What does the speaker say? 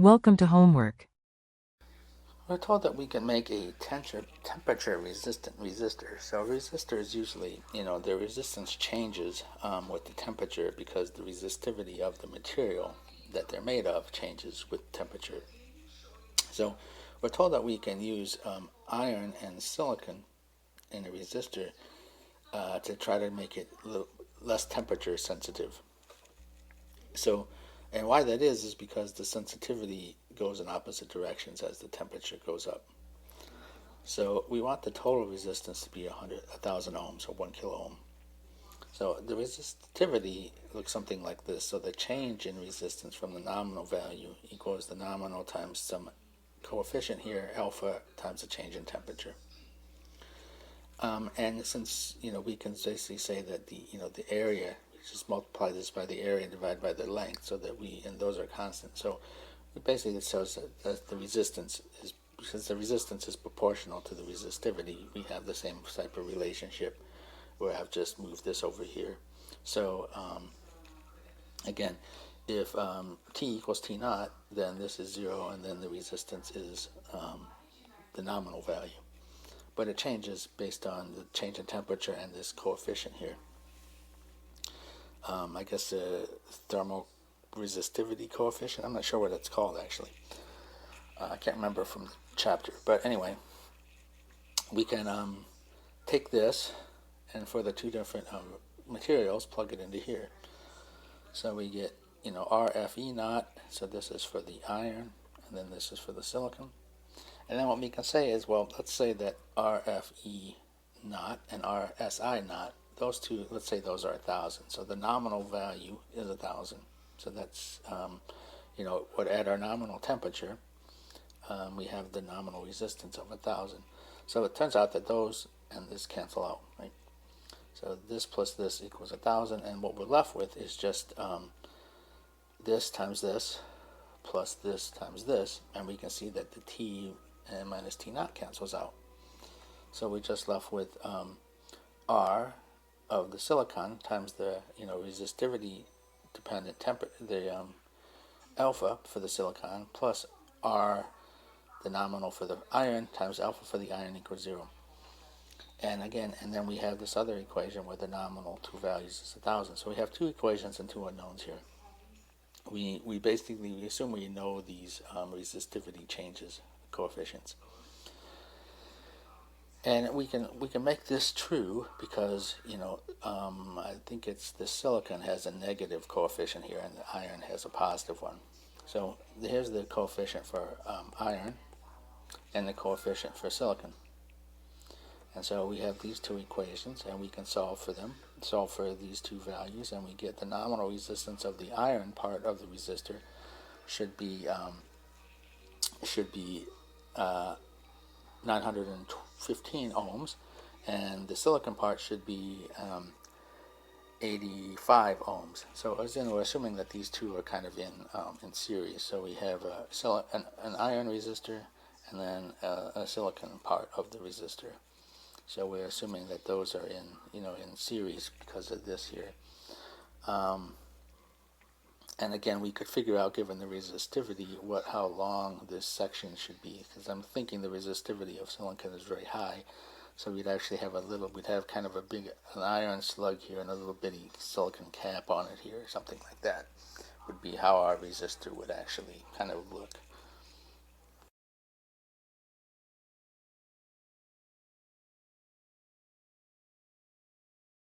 Welcome to homework. We're told that we can make a temperature resistant resistor. So resistors usually, their resistance changes with the temperature because the resistivity of the material that they're made of changes with temperature. So we're told that we can use iron and silicon in a resistor to try to make it less temperature sensitive. So, and why that is because the sensitivity goes in opposite directions as the temperature goes up. So we want the total resistance to be 1,000 ohms or 1 kilo ohm. So the resistivity looks something like this. So the change in resistance from the nominal value equals the nominal times some coefficient here, alpha, times the change in temperature. And since we can basically say that the area, we just multiply this by the area divided by the length, so that and those are constant. So it basically shows that the resistance is, because the resistance is proportional to the resistivity, we have the same type of relationship where I've just moved this over here. So again, if T equals T naught, then this is 0, and then the resistance is the nominal value. But it changes based on the change in temperature and this coefficient here. I guess the thermal resistivity coefficient, I'm not sure what it's called actually. I can't remember from the chapter. But anyway, we can take this, and for the two different materials, plug it into here. So we get, RFE naught, so this is for the iron, and then this is for the silicon. And then what we can say is, well, let's say that RFE naught and RSI naught, those two, let's say those are 1,000. So the nominal value is 1,000. So that's, what at our nominal temperature, we have the nominal resistance of 1,000. So it turns out that those and this cancel out, right? So this plus this equals 1,000, and what we're left with is just this times this plus this times this, and we can see that the T and minus T naught cancels out. So we're just left with R of the silicon times the resistivity dependent the alpha for the silicon, plus R, the nominal for the iron, times alpha for the iron equals 0. And again, and then we have this other equation where the nominal two values is 1,000. So we have two equations and two unknowns here. We basically assume we know these resistivity changes coefficients. And we can make this true because I think it's the silicon has a negative coefficient here and the iron has a positive one. So here's the coefficient for iron and the coefficient for silicon. And so we have these two equations, and we can solve for them, solve for these two values, and we get the nominal resistance of the iron part of the resistor should be 915 ohms, and the silicon part should be 85 ohms. So as in, we're assuming that these two are kind of in series. So we have an iron resistor and then a silicon part of the resistor. So we're assuming that those are in series because of this here. And again, we could figure out, given the resistivity, how long this section should be, because I'm thinking the resistivity of silicon is very high. So we'd actually have we'd have kind of an iron slug here and a little bitty silicon cap on it here, something like that would be how our resistor would actually kind of look.